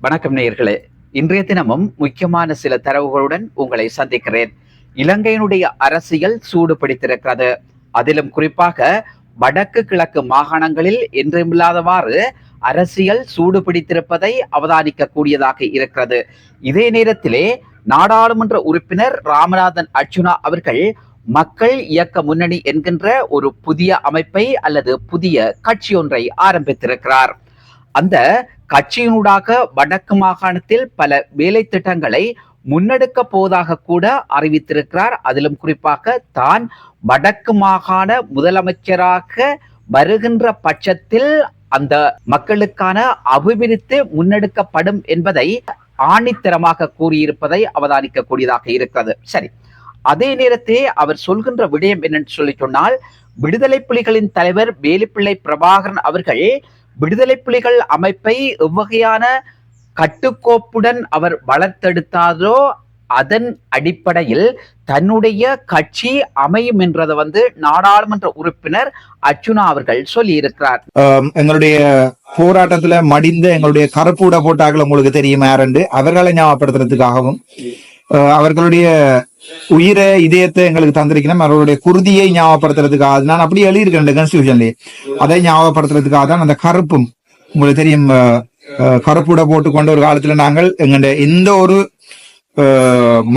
வணக்கம் நேயர்களே. இன்றைய தினமும் முக்கியமான சில தரவுகளுடன் உங்களை சந்திக்கிறேன். இலங்கையினுடைய அரசியல் சூடு பிடித்திருக்கிறது. அதிலும் குறிப்பாக வடக்கு கிழக்கு மாகாணங்களில் என்றுமில்லாதவாறு அரசியல் சூடு பிடித்திருப்பதை அவதானிக்க கூடியதாக இருக்கிறது. இதே நேரத்திலே நாடாளுமன்ற உறுப்பினர் ராமநாதன் அர்ச்சுனா அவர்கள் மக்கள் இயக்க முன்னணி என்கின்ற ஒரு புதிய அமைப்பை அல்லது புதிய கட்சி ஒன்றை ஆரம்பித்திருக்கிறார். அந்த கட்சியினூடாக வடக்கு மாகாணத்தில் பல வேலை திட்டங்களை முன்னெடுக்க போவதாக கூட அறிவித்திருக்கிறார். அதிலும் குறிப்பாக தான் வடக்கு மாகாண முதலமைச்சராக வருகின்ற பட்சத்தில் அந்த மக்களுக்கான அபிவிருத்தி முன்னெடுக்கப்படும் என்பதை ஆணித்தரமாக கூறியிருப்பதை அவதானிக்க கூடியதாக இருக்கிறது. சரி, அதே நேரத்தில் அவர் சொல்கின்ற விடயம் என்னென்று சொல்லி சொன்னால், விடுதலை புலிகளின் தலைவர் வேலுப்பிள்ளை பிரபாகரன் அவர்கள் விடுதலை புலிகள் அமைப்பை எவ்வகையான கட்டுக்கோப்புடன் அவர் வளர்த்தெடுத்தாரோ அதன் அடிப்படையில் தன்னுடைய கட்சி அமையும் என்றதை நாடாளுமன்ற உறுப்பினர் அர்ச்சுனா அவர்கள் சொல்லி இருக்கிறார். எங்களுடைய போராட்டத்துல மடிந்த எங்களுடைய கருப்பூட போட்டாக்கள் உங்களுக்கு தெரியும் யாருண்டு, அவர்களை ஞாபகப்படுத்துறதுக்காகவும் அவர்களுடைய உயிரை இதயத்தை எங்களுக்கு தந்திருக்கணும், அவர்களுடைய குருதியை ஞாபகப்படுத்துறதுக்காக நான் அப்படி எழுதியிருக்கேன் கான்ஸ்டிடியூஷன்லயே. அதை ஞாபகப்படுத்துறதுக்காக தான் அந்த கருப்பும் உங்களுக்கு தெரியும். கருப்புட போட்டுக்கொண்ட ஒரு காலத்துல நாங்கள் எங்களுடைய எந்த ஒரு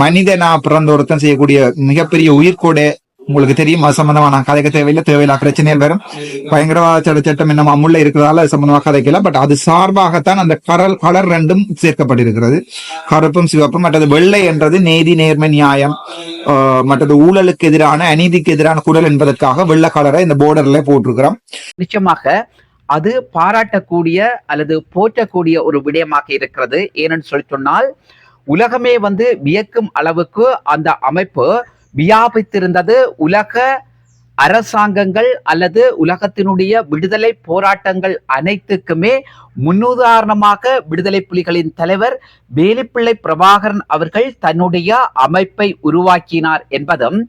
மனிதனா பிறந்த ஒருத்தன் செய்யக்கூடிய மிகப்பெரிய உயிர்கோடை உங்களுக்கு தெரியும். அது சம்பந்தமா நான் கதைக்க தேவையில்லா பிரச்சனைகள் வரும். பயங்கரவாத சட்டம் என்ன அமுல்ல இருக்கிறதால அது சம்பந்தமா கதைக்கல. பட் அது சார்பாகத்தான் அந்த கலர் ரெண்டும் சேர்க்கப்பட்டிருக்கிறது, கருப்பும் சிவப்பும். மற்றது வெள்ளை என்றது நீதி நேர்மை நியாயம், மற்றது ஊழலுக்கு எதிரான அநீதிக்கு எதிரான குரல் என்பதற்காக வெள்ளை கலரை இந்த போர்டர்ல போட்டிருக்கிறோம். நிச்சயமாக அது பாராட்டக்கூடிய அல்லது போற்றக்கூடிய ஒரு விடயமாக இருக்கிறது. ஏனென்று சொல்லி சொன்னால், உலகமே வியக்கும் அளவுக்கு அந்த அமைப்பு வியாபித்திருந்தது. உலக அரசாங்கங்கள் அல்லது உலகத்தினுடைய விடுதலை போராட்டங்கள் அனைத்துக்குமே முன்னுதாரணமாக விடுதலை புலிகளின் தலைவர் வேலுப்பிள்ளை பிரபாகரன் அவர்கள் தன்னுடைய அமைப்பை உருவாக்கினார் என்பதும்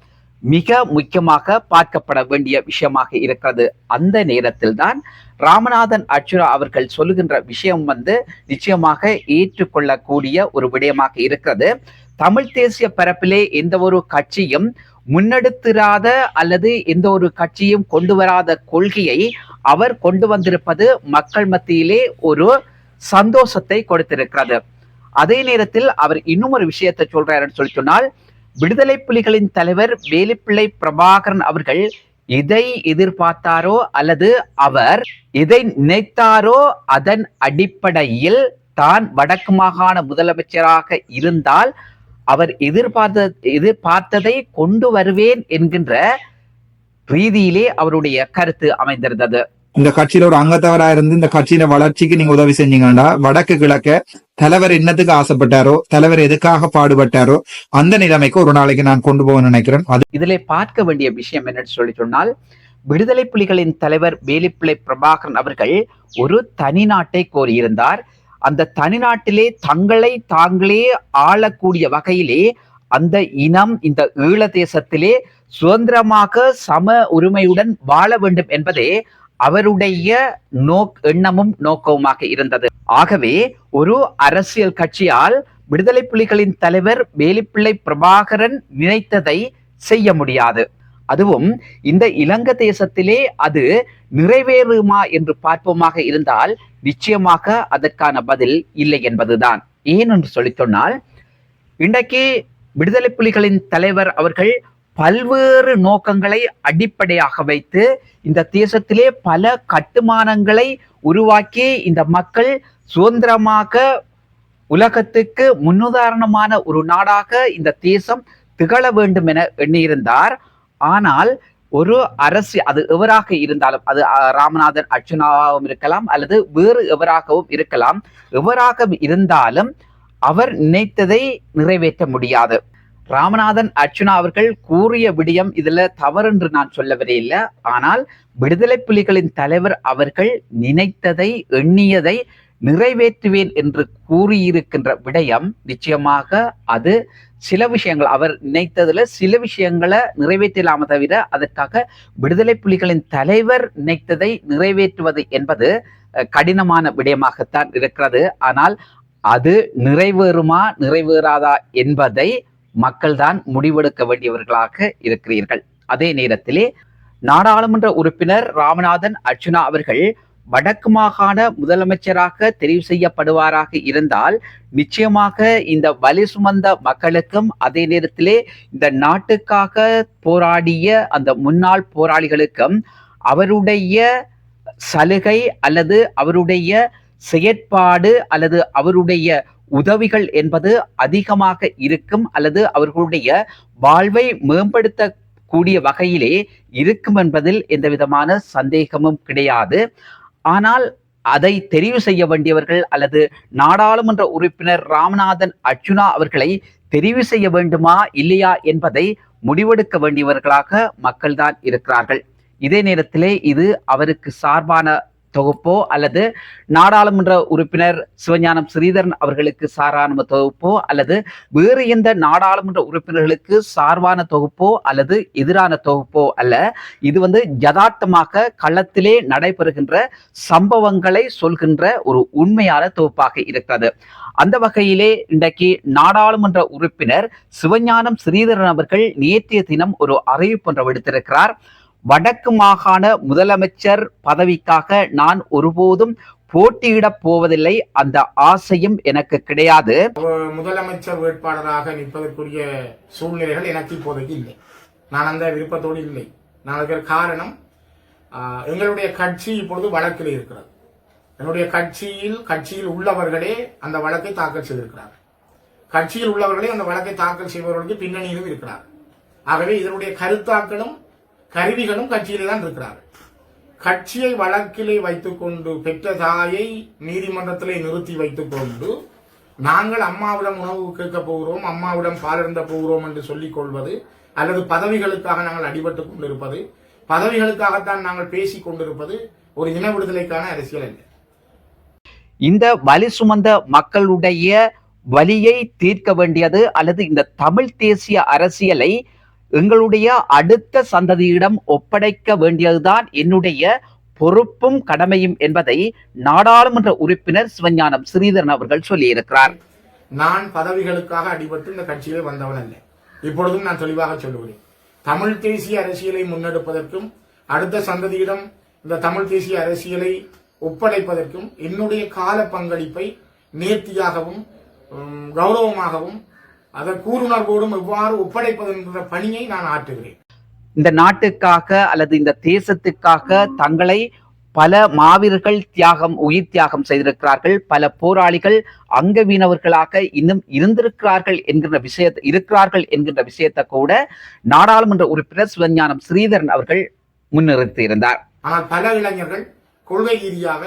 மிக முக்கியமாக பார்க்கப்பட வேண்டிய விஷயமாக இருக்கிறது. அந்த நேரத்தில் தான் ராமநாதன் அர்ச்சுனா அவர்கள் சொல்லுகின்ற விஷயம் நிச்சயமாக ஏற்றுக்கொள்ளக்கூடிய ஒரு விடயமாக இருக்கிறது. தமிழ் தேசிய பரப்பிலே எந்த ஒரு கட்சியும் முன்னெடுத்திராத அல்லது எந்த ஒரு கட்சியும் கொண்டு வராத கொள்கையை அவர் கொண்டு வந்திருப்பது மக்கள் மத்தியிலே ஒரு சந்தோஷத்தை கொடுத்திருக்கிறது. அதே நேரத்தில் அவர் இன்னும் ஒரு விஷயத்தை சொல்றாருன்னு சொல்லி சொன்னால், விடுதலை புலிகளின் தலைவர் வேலுப்பிள்ளை பிரபாகரன் அவர்கள் எதை எதிர்பார்த்தாரோ அல்லது அவர் எதை நினைத்தாரோ அதன் அடிப்படையில் தான் வடக்கு மாகாண முதலமைச்சராக இருந்தால் அவர் எதிர்பார்த்ததை கொண்டு வருவேன் என்கின்ற ரீதியிலே அவருடைய கருத்து அமைந்திருந்தது. இந்த கட்சியில ஒரு அங்கத்தவரா இருந்து இந்த கட்சியில வளர்ச்சிக்கு நீங்க உதவி செஞ்சீங்கன்னா வடக்கு கிழக்க தலைவர் என்னத்துக்கு ஆசைப்பட்டாரோ, தலைவர் எதுக்காக பாடுபட்டாரோ அந்த நிலைமைக்கு ஒரு நாளைக்கு நான் கொண்டு போக நினைக்கிறேன். அது இதிலே பார்க்க வேண்டிய விஷயம் என்னன்னு சொல்லி சொன்னால், விடுதலை புலிகளின் தலைவர் வேலுப்பிள்ளை பிரபாகரன் அவர்கள் ஒரு தனி நாட்டை கோரியிருந்தார். அந்த தனிநாட்டிலே தங்களை தாங்களே ஆளக்கூடிய வகையிலே அந்த இனம் இந்த ஈழ தேசத்திலே சுதந்திரமாக சம உரிமையுடன் வாழ வேண்டும் என்பதே அவருடைய எண்ணமும் நோக்கவுமாக இருந்தது. ஆகவே ஒரு அரசியல் கட்சியால் விடுதலை புலிகளின் தலைவர் வேலுப்பிள்ளை பிரபாகரன் நினைத்ததை செய்ய முடியாது. அதுவும் இந்த இலங்கை தேசத்திலே அது நிறைவேறுமா என்று பார்ப்போமாக இருந்தால் நிச்சயமாக அதற்கான பதில் இல்லை என்பதுதான். ஏன் என்று சொல்லி சொன்னால், இன்றைக்கு விடுதலை புலிகளின் தலைவர் அவர்கள் பல்வேறு நோக்கங்களை அடிப்படையாக வைத்து இந்த தேசத்திலே பல கட்டுமானங்களை உருவாக்கி இந்த மக்கள் சுதந்திரமாக உலகத்துக்கு முன்னுதாரணமான ஒரு நாடாக இந்த தேசம் திகழ வேண்டும் என எண்ணியிருந்தார். ஆனால் ஒரு அரசு, அது எவராக இருந்தாலும், அது ராமநாதன் அர்ச்சுனாவும் இருக்கலாம் அல்லது வேறு எவராகவும் இருக்கலாம், எவராக இருந்தாலும் அவர் நினைத்ததை நிறைவேற்ற முடியாது. ராமநாதன் அர்ச்சுனா அவர்கள் கூறிய விடயம் இதுல தவறு என்று நான் சொல்லவே இல்லை. ஆனால் விடுதலை புலிகளின் தலைவர் அவர்கள் நினைத்ததை எண்ணியதை நிறைவேற்றுவேன் என்று கூறியிருக்கின்ற விடயம் நிச்சயமாக அது சில விஷயங்கள் அவர் நினைத்ததுல சில விஷயங்களை நிறைவேற்றலாம தவிர அதற்காக விடுதலை புலிகளின் தலைவர் நினைத்ததை நிறைவேற்றுவது என்பது கடினமான விடயமாகத்தான் இருக்கிறது. ஆனால் அது நிறைவேறுமா நிறைவேறாதா என்பதை மக்கள்தான் முடிவெடுக்க வேண்டியவர்களாக இருக்கிறீர்கள். அதே நேரத்திலே நாடாளுமன்ற உறுப்பினர் ராமநாதன் அர்ச்சுனா அவர்கள் வடக்கு மாகாண முதலமைச்சராக தெரிவு செய்யப்படுவாராக இருந்தால் நிச்சயமாக இந்த வலி சுமந்த மக்களுக்கும் அதே நேரத்திலே இந்த நாட்டுக்காக போராடிய அந்த முன்னாள் போராளிகளுக்கும் அவருடைய சலுகை அல்லது அவருடைய செயற்பாடு அல்லது அவருடைய உதவிகள் என்பது அதிகமாக இருக்கும் அல்லது அவர்களுடைய வாழ்வை மேம்படுத்த கூடிய வகையிலே இருக்கும் என்பதில் எந்த விதமான சந்தேகமும் கிடையாது. ஆனால் அதை தெரிவு செய்ய வேண்டியவர்கள் அல்லது நாடாளுமன்ற உறுப்பினர் ராமநாதன் அர்ச்சுனா அவர்களை தெரிவு செய்ய வேண்டுமா இல்லையா என்பதை முடிவெடுக்க வேண்டியவர்களாக மக்கள்தான் இருக்கிறார்கள். இதே நேரத்திலே இது அவருக்கு சார்பான தொகுப்போ அல்லது நாடாளுமன்ற உறுப்பினர் சிவஞானம் ஸ்ரீதரன் அவர்களுக்கு சார்பான தொகுப்போ அல்லது வேறு எந்த நாடாளுமன்ற உறுப்பினர்களுக்கு சார்பான தொகுப்போ அல்லது எதிரான தொகுப்போ அல்ல. இது யதார்த்தமாக களத்திலே நடைபெறுகின்ற சம்பவங்களை சொல்கின்ற ஒரு உண்மையான தொகுப்பாக இருக்கிறது. அந்த வகையிலே இன்றைக்கு நாடாளுமன்ற உறுப்பினர் சிவஞானம் ஸ்ரீதரன் அவர்கள் நேற்றைய தினம் ஒரு அறிவிப்பு ஒன்று விடுத்திருக்கிறார். வடக்கு மாகாண முதலமைச்சர் பதவிக்காக நான் ஒருபோதும் போட்டியிடப் போவதில்லை, அந்த ஆசையும் எனக்கு கிடையாது. முதலமைச்சர் வேட்பாளராக நிற்பதற்குரிய சூழ்நிலைகள் எனக்கு இப்போதைக்கு இல்லை. நான் அந்த விருப்பத்தோடு இல்லை. நான் அதுக்கு காரணம், எங்களுடைய கட்சி இப்பொழுது வழக்கில் இருக்கிறது. என்னுடைய கட்சியில் உள்ளவர்களே அந்த வழக்கை தாக்கல் செய்திருக்கிறார்கள். கட்சியில் உள்ளவர்களே அந்த வழக்கை தாக்கல் செய்பவர்களுக்கு பின்னணியிலும் இருக்கிறார். ஆகவே இதனுடைய கருத்தாக்களும் கருவிகளும் கட்சியிலே தான் இருக்கிறார்கள். கட்சியை வழக்கிலே வைத்துக் கொண்டு பெற்ற தாயை நீதிமன்றத்திலே நிறுத்தி வைத்துக் கொண்டு நாங்கள் அம்மாவிடம் உணவு கேட்க போகிறோம், அம்மாவிடம் பாலருந்த போகிறோம் என்று சொல்லிக் கொள்வது அல்லது பதவிகளுக்காக நாங்கள் அடிபட்டுக் கொண்டிருப்பது, பதவிகளுக்காகத்தான் நாங்கள் பேசிக் கொண்டிருப்பது ஒரு இன விடுதலைக்கான அரசியல் அல்ல. இந்த வலி சுமந்த மக்களுடைய வலியை தீர்க்க வேண்டியது அல்லது இந்த தமிழ் தேசிய அரசியலை எங்களுடைய அடுத்த சந்ததியிடம் ஒப்படைக்க வேண்டியதுதான் என்னுடைய பொறுப்பும் கடமையும் என்பதை நாடாளுமன்ற உறுப்பினர் சிவஞானம் ஸ்ரீதரன் அவர்கள் சொல்லியிருக்கிறார். நான் பதவிகளுக்காக அடிபட்டு இந்த கட்சியிலே வந்தவன் அல்ல. இப்பொழுதும் நான் தெளிவாக சொல்லுகிறேன். தமிழ் தேசிய அரசியலை முன்னெடுப்பதற்கும் அடுத்த சந்ததியிடம் இந்த தமிழ் தேசிய அரசியலை ஒப்படைப்பதற்கும் என்னுடைய கால பங்களிப்பை நேர்த்தியாகவும் கௌரவமாகவும் அதை கூறுணர்வோடும் எவ்வாறு ஒப்படைப்பது என்ற பணியை நான் ஆற்றுகிறேன். இந்த நாட்டுக்காக அல்லது இந்த தேசத்துக்காக தங்களை பல மாவீரர்கள் உயிர் தியாகம் செய்திருக்கிறார்கள். பல போராளிகள் அங்கவீனவர்களாக இன்னும் இருக்கிறார்கள் என்கின்ற விஷயத்தை கூட நாடாளுமன்ற உறுப்பினர் சிவஞானம் ஸ்ரீதரன் அவர்கள் முன்னிறுத்தியிருந்தார். ஆனால் பல இளைஞர்கள் கொள்கை ரீதியாக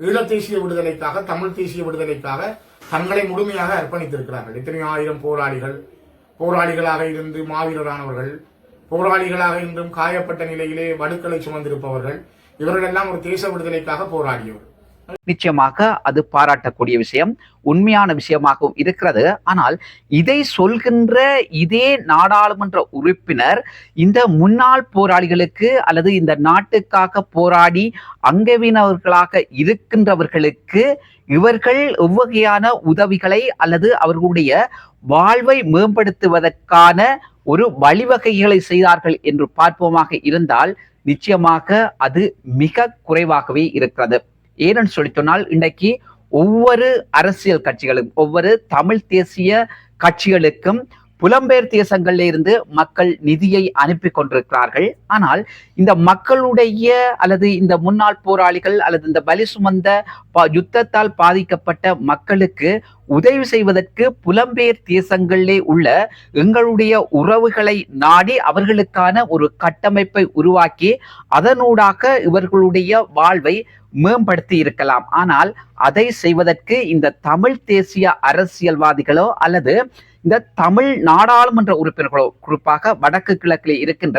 ஈழத் தேசிய விடுதலைக்காக, தமிழ் தேசிய விடுதலைக்காக தங்களை முழுமையாக அர்ப்பணித்திருக்கிறார்கள். எத்தனையோ ஆயிரம் போராளிகளாக இருந்து மாவீரரானவர்கள், போராளிகளாக இருந்தும் காயப்பட்ட நிலையிலே வடுக்களை சுமந்திருப்பவர்கள், இவர்களெல்லாம் ஒரு தேச விடுதலைக்காக போராடியவர். நிச்சயமாக அது பாராட்டக்கூடிய விஷயம், உண்மையான விஷயமாகவும் இருக்கிறது. ஆனால் இதை சொல்கின்ற இதே நாடாளுமன்ற உறுப்பினர் இந்த முன்னாள் போராளிகளுக்கு அல்லது இந்த நாட்டுக்காக போராடி அங்கவீனவர்களாக இருக்கின்றவர்களுக்கு இவர்கள் எவ்வகையான உதவிகளை அல்லது அவர்களுடைய வாழ்வை மேம்படுத்துவதற்கான ஒரு வழிவகைகளை செய்தார்கள் என்று பார்ப்போமாக இருந்தால் நிச்சயமாக அது மிக குறைவாகவே இருக்கிறது. ஏனென்று சொல்லி சொன்னால் இன்றைக்கு ஒவ்வொரு அரசியல் கட்சிகளும் ஒவ்வொரு தமிழ் தேசிய கட்சிகளுக்கும் புலம்பெயர் தேசங்களில் இருந்து மக்கள் நிதியை அனுப்பி கொண்டிருக்கிறார்கள். ஆனால் இந்த மக்களுடைய அல்லது இந்த முன்னாள் போராளிகள் அல்லது இந்த பலி சுமந்த யுத்தத்தால் பாதிக்கப்பட்ட மக்களுக்கு உதவி செய்வதற்கு புலம்பெயர் தேசங்களிலே உள்ள எங்களுடைய உறவுகளை நாடி அவர்களுக்கான ஒரு கட்டமைப்பை உருவாக்கி அதனூடாக இவர்களுடைய வாழ்வை மேம்படுத்தி இருக்கலாம். ஆனால் அதை செய்வதற்கு இந்த தமிழ் தேசிய அரசியல்வாதிகளோ அல்லது இந்த தமிழ் நாடாளுமன்ற உறுப்பினர்களோ, குறிப்பாக வடக்கு கிழக்கில் இருக்கின்ற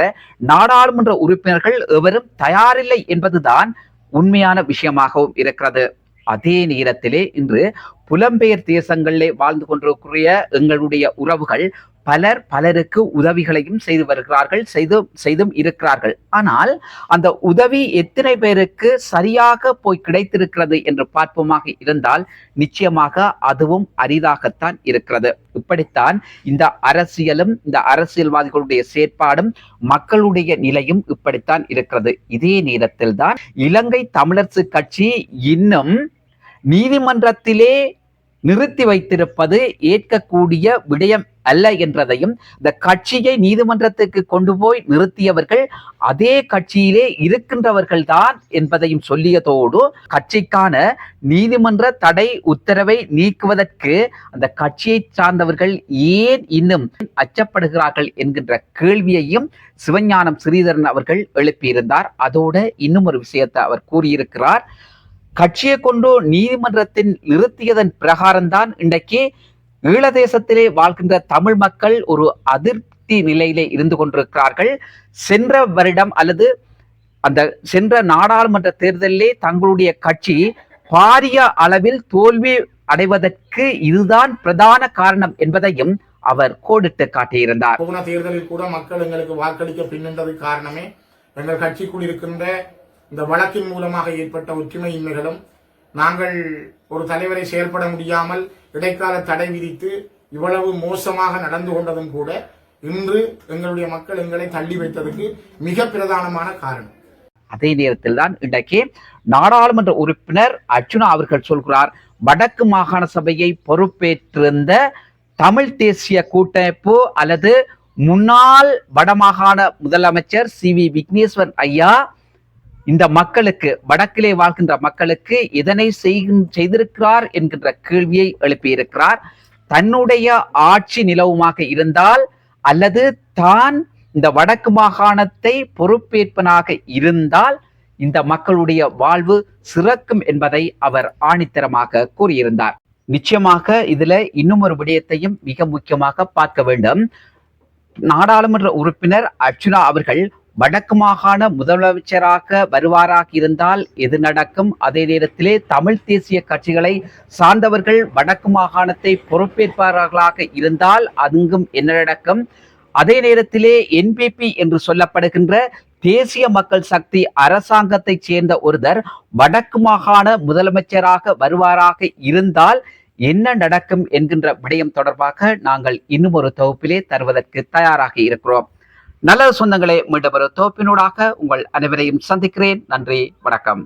நாடாளுமன்ற உறுப்பினர்கள் எவரும் தயாரில்லை என்பதுதான் உண்மையான விஷயமாகவும் இருக்கிறது. அதே நேரத்திலே இன்று புலம்பெயர் தேசங்களிலே வாழ்ந்து கொண்டிருக்கிற எங்களுடைய உறவுகள் பலருக்கு உதவிகளையும் செய்து வருகிறார்கள், செய்தும் இருக்கிறார்கள். ஆனால் அந்த உதவி எத்தனை பேருக்கு சரியாக போய் கிடைத்திருக்கிறது என்று பார்ப்போமாக இருந்தால் நிச்சயமாக அதுவும் அரிதாகத்தான் இருக்கிறது. இப்படித்தான் இந்த அரசியலும் இந்த அரசியல்வாதிகளுடைய செயற்பாடும் மக்களுடைய நிலையும் இப்படித்தான் இருக்கிறது. இதே நேரத்தில் தான் இலங்கை தமிழரசு கட்சி இன்னும் நீதிமன்றத்திலே நிறுத்தி வைத்திருப்பது ஏற்கக்கூடிய விடயம் அல்ல என்றதையும், இந்த கட்சியை நீதிமன்றத்துக்கு கொண்டு போய் நிறுத்தியவர்கள் அதே கட்சியிலே இருக்கின்றவர்கள் தான் என்பதையும் சொல்லியதோடு, கட்சிக்கான நீதிமன்ற தடை உத்தரவை நீக்குவதற்கு அந்த கட்சியை சார்ந்தவர்கள் ஏன் இன்னும் அச்சப்படுகிறார்கள் என்கின்ற கேள்வியையும் சிவஞானம் ஸ்ரீதரன் அவர்கள் எழுப்பியிருந்தார். அதோட இன்னும் ஒரு விஷயத்தை அவர் கூறியிருக்கிறார். கட்சியை கொண்டு நீதிமன்றத்தில் நிறுத்தியதன் பிரகாரம்தான் இன்றைக்கு ஈழதேசத்திலே வாழ்கின்ற தமிழ் மக்கள் ஒரு அதிருப்தி நிலையிலே இருந்து கொண்டிருக்கிறார்கள். சென்ற வருடம் அல்லது அந்த சென்ற நாடாளுமன்ற தேர்தலிலே தங்களுடைய கட்சி பாரிய அளவில் தோல்வி அடைவதற்கு இதுதான் பிரதான காரணம் என்பதையும் அவர் கோடிட்டு காட்டியிருந்தார். போன தேர்தலில் கூட மக்கள் எங்களுக்கு வாக்களிக்க பின்னது காரணமே எங்கள் கட்சிக்குள் இருக்கின்ற இந்த வழக்கின் மூலமாக ஏற்பட்ட ஒற்றுமையின்மைகளும், நாங்கள் ஒரு தலைவரை செயல்பட முடியாமல் இடைக்கால தடை விதித்து இவ்வளவு மோசமாக நடந்து கொண்டதும் கூட இன்று எங்களுடைய மக்கள் எங்களை தள்ளி வைத்ததற்கு மிக பிரதானமான காரணம். அதே நேரத்தில் தான் இன்றைக்கு நாடாளுமன்ற உறுப்பினர் அர்ச்சுனா அவர்கள் சொல்கிறார், வடக்கு மாகாண சபையை பொறுப்பேற்றிருந்த தமிழ் தேசிய கூட்டமைப்பு அல்லது முன்னாள் வடமாகாண முதலமைச்சர் CV விக்னேஸ்வரன் ஐயா இந்த மக்களுக்கு, வடக்கிலே வாழ்கின்ற மக்களுக்கு இதனை செய்திருக்கிறார் என்கின்ற கேள்வியை எழுப்பியிருக்கிறார். தன்னுடைய ஆட்சி நிலவுமாக இருந்தால் அல்லது தான் இந்த வடக்கு மாகாணத்தை பொறுப்பேற்பனாக இருந்தால் இந்த மக்களுடைய வாழ்வு சிறக்கும் என்பதை அவர் ஆணித்தரமாக கூறியிருந்தார். நிச்சயமாக இதுல இன்னும் ஒரு விடயத்தையும் மிக முக்கியமாக பார்க்க வேண்டும். நாடாளுமன்ற உறுப்பினர் அர்ச்சுனா அவர்கள் வடக்கு மாகாண முதலமைச்சராக வருவாராக இருந்தால் எது நடக்கும், அதே நேரத்திலே தமிழ் தேசிய கட்சிகளை சார்ந்தவர்கள் வடக்கு மாகாணத்தை பொறுப்பேற்பார்களாக இருந்தால் அங்கும் என்ன நடக்கும், அதே நேரத்திலே NPP என்று சொல்லப்படுகின்ற தேசிய மக்கள் சக்தி அரசாங்கத்தை சேர்ந்த ஒருவர் வடக்கு மாகாண முதலமைச்சராக வருவாராக இருந்தால் என்ன நடக்கும் என்கின்ற விடயம் தொடர்பாக நாங்கள் இன்னும் ஒரு தொகுப்பிலே தருவதற்கு தயாராக இருக்கிறோம். நல்ல சொந்தங்களே, மீண்டும் ஒரு தொகுப்பினூடாக உங்கள் அனைவரையும் சந்திக்கிறேன். நன்றி, வணக்கம்.